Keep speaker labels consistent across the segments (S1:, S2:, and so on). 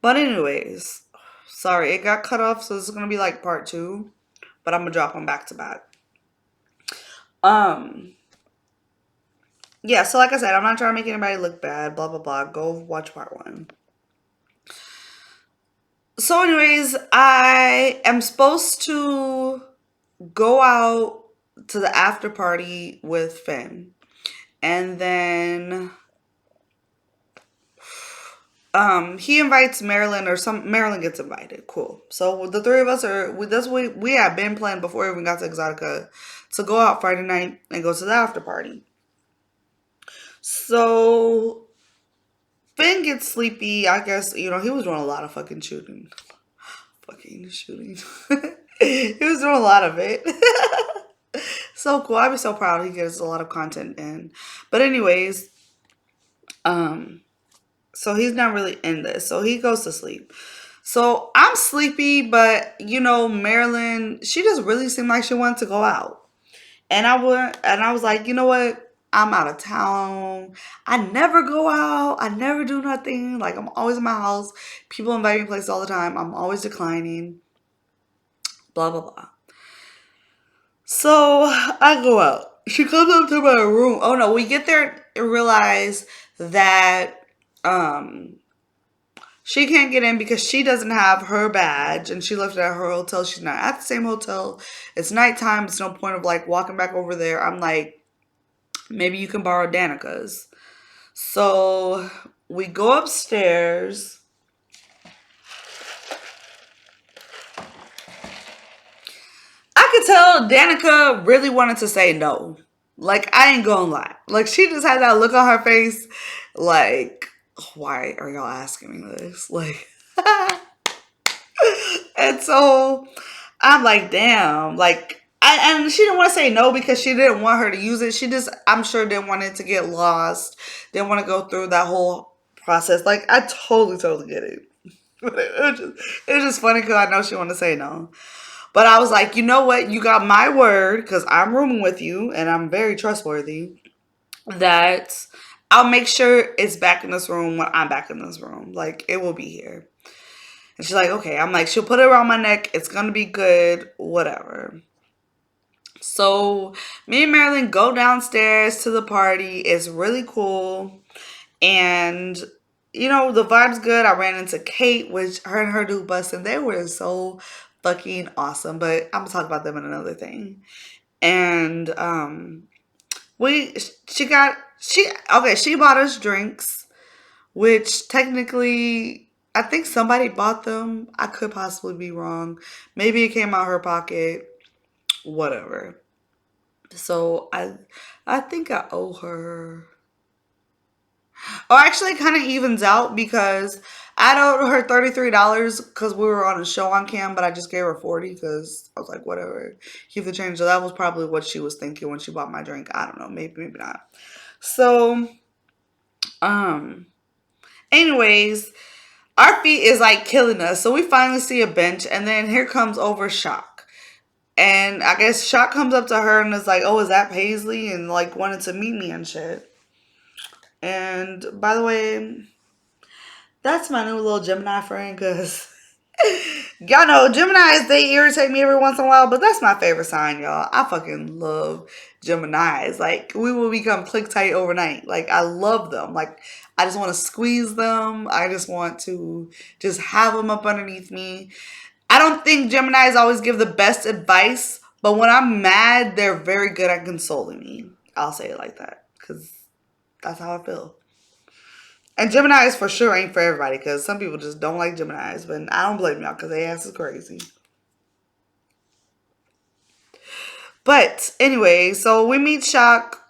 S1: But anyways, sorry, it got cut off, so this is gonna be like part two. But I'm gonna drop them back to back. Um, yeah. So like I said, I'm not trying to make anybody look bad. Blah blah blah. Go watch part one. So, anyways, I am supposed to go out to the after party with Finn, and then he invites Marilyn, or some Marilyn gets invited. Cool. So the three of us are that's what we had been planning before we even got to Exotica to go out Friday night and go to the after party. So Finn gets sleepy. I guess he was doing a lot of fucking shooting. Fucking shooting. He was doing a lot of it. So cool. I'd be so proud he gets a lot of content in. But anyways, um, so he's not really in this. So he goes to sleep. So I'm sleepy, but Marilyn, she just really seemed like she wanted to go out. And I was like, you know what? I'm out of town. I never go out. I never do nothing. Like I'm always in my house. People invite me places all the time. I'm always declining. Blah blah blah. So I go out. She comes up to my room. Oh no, we get there and realize that um she can't get in because she doesn't have her badge and she left it at her hotel. She's not at the same hotel. It's nighttime. It's no point of like walking back over there. I'm like, maybe you can borrow Danica's. So we go upstairs. I could tell Danica really wanted to say no. Like, I ain't gonna lie. Like, she just had that look on her face. Like, why are y'all asking me this? Like, and so I'm like, damn. Like, and she didn't want to say no because she didn't want her to use it. She just, I'm sure, didn't want it to get lost. Didn't want to go through that whole process. Like, I totally, totally get it. But it was just funny because I know she wanted to say no. But I was like, you know what? You got my word because I'm rooming with you and I'm very trustworthy that I'll make sure it's back in this room when I'm back in this room. Like, it will be here. And she's like, okay. I'm like, she'll put it around my neck. It's going to be good. Whatever. So me and Marilyn go downstairs to the party. It's really cool. And the vibe's good. I ran into Kate, which her and her dude bus, and they were so fucking awesome. But I'm gonna talk about them in another thing. And we she bought us drinks, which technically I think somebody bought them. I could possibly be wrong. Maybe it came out her pocket. Whatever. So I think I owe her. Oh, actually, it kind of evens out because I owed her $33 because we were on a show on cam, but I just gave her 40 because I was like, whatever, keep the change. So that was probably what she was thinking when she bought my drink. I don't know, maybe not. So, um, anyways, our feet is like killing us. So we finally see a bench, and then here comes over Shock. And I guess Shock comes up to her and is like, oh, is that Paisley? And like wanted to meet me and shit. And by the way, that's my new little Gemini friend because y'all know Geminis, they irritate me every once in a while, but that's my favorite sign, y'all. I fucking love Geminis. Like, we will become click tight overnight. Like, I love them. Like, I just want to squeeze them. I just want to just have them up underneath me. I don't think Geminis always give the best advice, but when I'm mad, they're very good at consoling me. I'll say it like that because that's how I feel. And Geminis for sure ain't for everybody because some people just don't like Geminis. But I don't blame y'all because they ass is crazy. But anyway, so we meet Shock.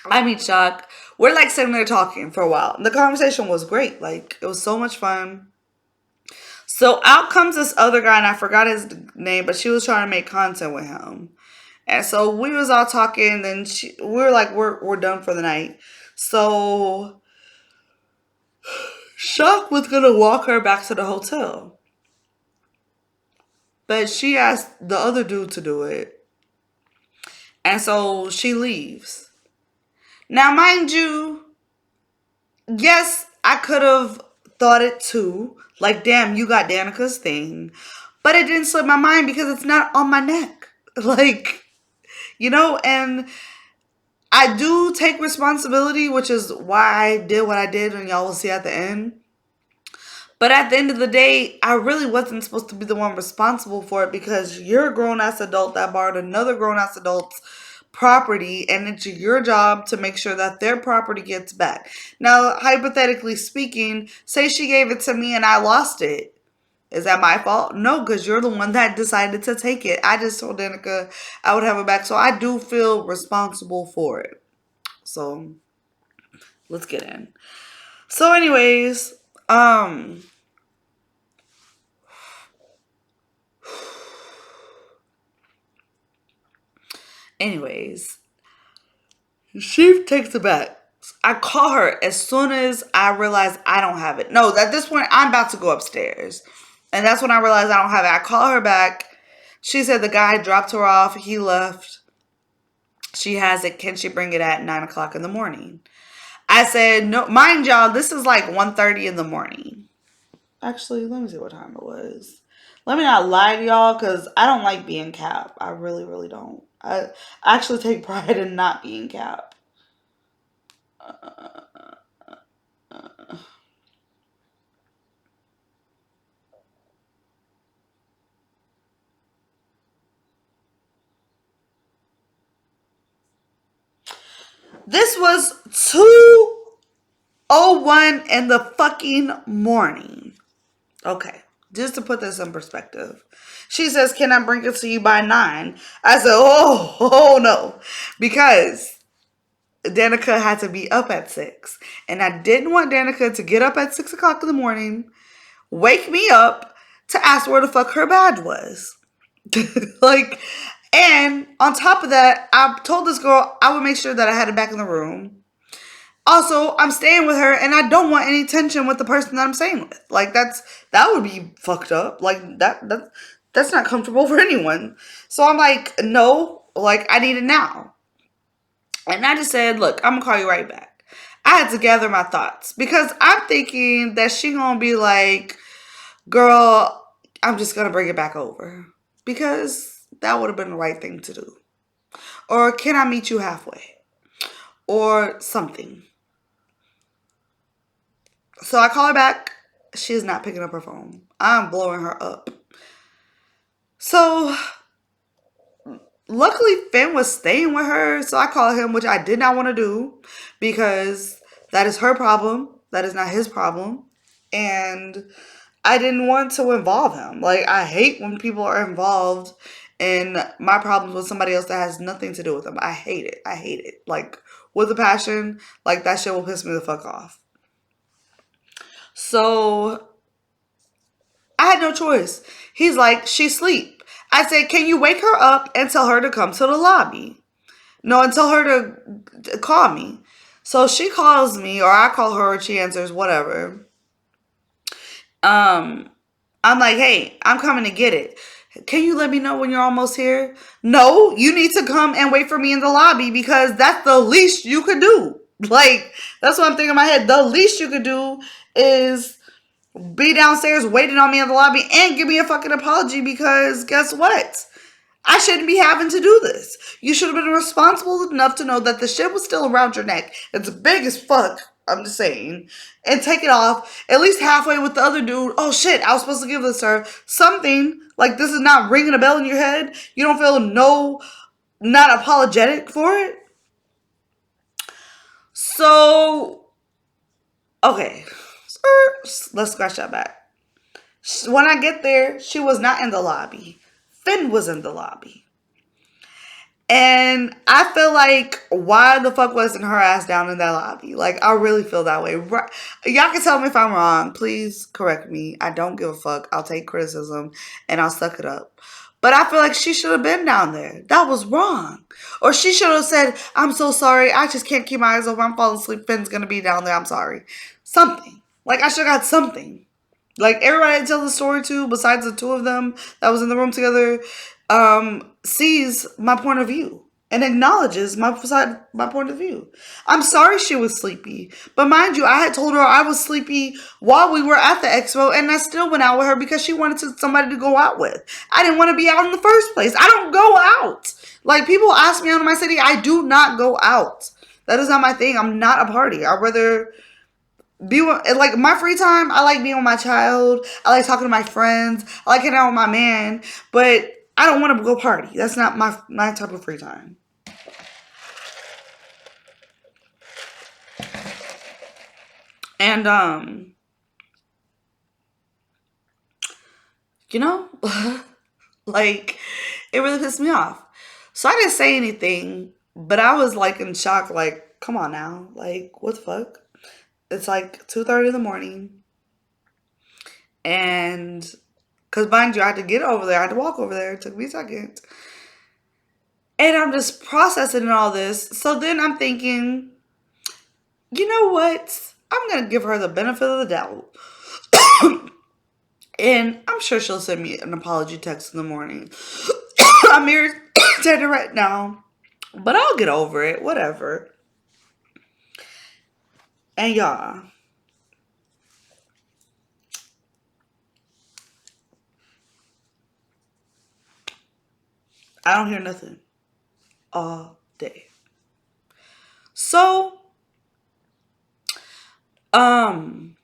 S1: I meet Shock. We're like sitting there talking for a while. And the conversation was great. Like, it was so much fun. So out comes this other guy, and I forgot his name, but she was trying to make content with him. And so we was all talking, and we were like, we're done for the night. So Shock was gonna walk her back to the hotel. But she asked the other dude to do it. And so she leaves. Now, mind you, yes, I could have thought it too. Like, damn, you got Danica's thing. But it didn't slip my mind because it's not on my neck. Like, and I do take responsibility, which is why I did what I did, and y'all will see at the end. But at the end of the day, I really wasn't supposed to be the one responsible for it because you're a grown ass adult that borrowed another grown ass adult's property, and it's your job to make sure that their property gets back. Now, hypothetically speaking, say she gave it to me and I lost it. Is that my fault? No, because you're the one that decided to take it. I just told Danica I would have it back. So I do feel responsible for it. So let's get in. So anyways, anyways, she takes it back. I call her as soon as I realize I don't have it. No, at this point, I'm about to go upstairs. And that's when I realized I don't have it. I call her back. She said the guy dropped her off. He left. She has it. Can she bring it at 9 o'clock in the morning? I said, no, mind y'all, this is like 1:30 in the morning. Actually, let me see what time it was. Let me not lie to y'all because I don't like being cap. I really, really don't. I actually take pride in not being cap. This was 2:01 in the fucking morning. Okay, just to put this in perspective. She says, can I bring it to you by 9? I said, oh no. Because Danica had to be up at 6. And I didn't want Danica to get up at 6 o'clock in the morning, wake me up to ask where the fuck her badge was. Like, and on top of that, I told this girl I would make sure that I had it back in the room. Also, I'm staying with her and I don't want any tension with the person that I'm staying with. Like, that would be fucked up. Like, that's not comfortable for anyone. So I'm like, no, like, I need it now. And I just said, look, I'm gonna call you right back. I had to gather my thoughts because I'm thinking that she gonna be like, girl, I'm just gonna bring it back over. Because that would have been the right thing to do. Or can I meet you halfway? Or something. So I call her back. She's not picking up her phone. I'm blowing her up. So luckily Finn was staying with her. So I call him, which I did not want to do because that is her problem. That is not his problem. And I didn't want to involve him. Like, I hate when people are involved in my problems with somebody else that has nothing to do with them. I hate it. I hate it. Like, with a passion, like, that shit will piss me the fuck off. So I had no choice. He's like, she's asleep. I said, can you wake her up and tell her to come to the lobby? No, and tell her to call me. So she calls me, or I call her, or she answers, whatever. I'm like, hey, I'm coming to get it. Can you let me know when you're almost here? No, you need to come and wait for me in the lobby because that's the least you could do. Like, that's what I'm thinking in my head. The least you could do is be downstairs waiting on me in the lobby and give me a fucking apology because guess what? I shouldn't be having to do this. You should have been responsible enough to know that the shit was still around your neck. It's big as fuck. I'm just saying. And take it off at least halfway with the other dude. Oh shit, I was supposed to give this to her. Something like this is not ringing a bell in your head. You don't feel not apologetic for it. So, okay. Let's scratch that back. When I get there, she was not in the lobby. Finn was in the lobby. And I feel like, why the fuck wasn't her ass down in that lobby? Like, I really feel that way. Y'all can tell me if I'm wrong. Please correct me. I don't give a fuck. I'll take criticism and I'll suck it up. But I feel like she should have been down there. That was wrong. Or she should have said, I'm so sorry. I just can't keep my eyes open. I'm falling asleep. Finn's going to be down there. I'm sorry. Something. Like, I should have got something. Like, everybody I tell the story to, besides the two of them that was in the room together, sees my point of view. and acknowledges my point of view. I'm sorry she was sleepy. But mind you, I had told her I was sleepy while we were at the expo, and I still went out with her because she wanted somebody to go out with. I didn't want to be out in the first place. I don't go out. Like, people ask me out in my city, I do not go out. That is not my thing. I'm not a party. I'd rather be with, like, my free time. I like being with my child. I like talking to my friends. I like hanging out with my man. But I don't want to go party. That's not my type of free time. And you know, like, it really pissed me off. So I didn't say anything, but I was like in shock. Like, come on now, like, what the fuck? It's like 2:30 in the morning, and because mind you, I had to get over there. I had to walk over there. It took me a second, and I'm just processing all this. So then I'm thinking, you know what? I'm gonna give her the benefit of the doubt. And I'm sure she'll send me an apology text in the morning. I'm irritated right now, but I'll get over it. Whatever. And y'all, I don't hear nothing all day. So, um,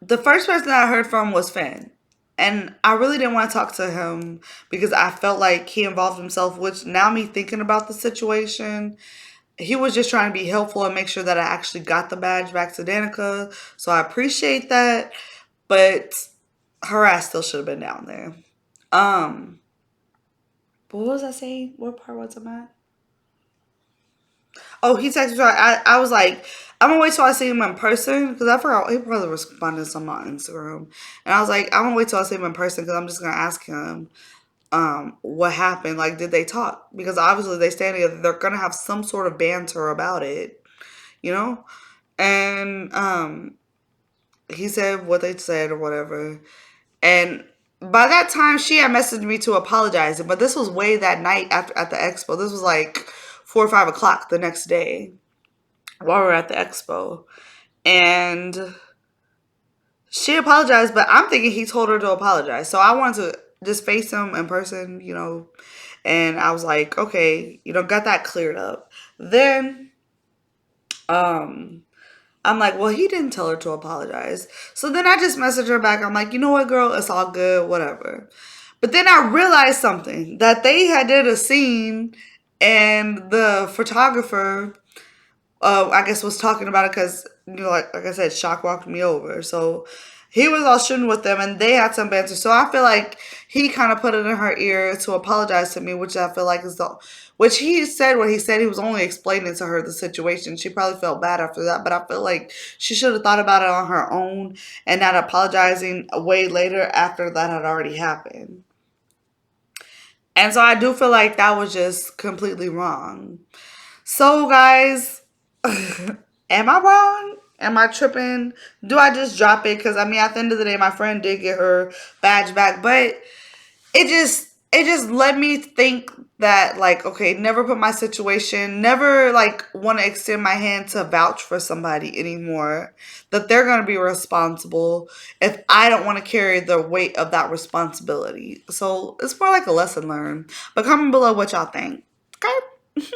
S1: the first person that I heard from was Finn. And I really didn't want to talk to him because I felt like he involved himself, which now me thinking about the situation, he was just trying to be helpful and make sure that I actually got the badge back to Danica. So I appreciate that. But her ass still should have been down there. Um, but what was I saying? What part was I at? Oh, he texted me. I was like, I'm gonna wait till I see him in person because I forgot he probably responded to something on Instagram, and I was like, I'm gonna wait till I see him in person because I'm just gonna ask him, what happened. Like, did they talk? Because obviously they stand together. They're gonna have some sort of banter about it, you know. And he said what they said or whatever, and by that time, she had messaged me to apologize. But this was way that night after at the expo. This was like 4 or 5 o'clock the next day while we were at the expo. And she apologized, but I'm thinking he told her to apologize. So I wanted to just face him in person, you know. And I was like, okay, got that cleared up. Then um I'm like, well, he didn't tell her to apologize. So then I just messaged her back. I'm like, you know what, girl, it's all good, whatever. But then I realized something that they had did a scene, and the photographer, I guess, was talking about it because, like I said, Shock walked me over. So he was all shooting with them, and they had some banter. So I feel like he kind of put it in her ear to apologize to me, which I feel like is which he said what he said. He was only explaining to her the situation. She probably felt bad after that, but I feel like she should have thought about it on her own and not apologizing way later after that had already happened. And so I do feel like that was just completely wrong. So, guys, am I wrong? Am I tripping? Do I just drop it? Because I mean, at the end of the day, my friend did get her badge back, but it just led me to think that, like, okay, never put my situation, never like want to extend my hand to vouch for somebody anymore. That they're gonna be responsible if I don't want to carry the weight of that responsibility. So it's more like a lesson learned. But comment below what y'all think. Okay.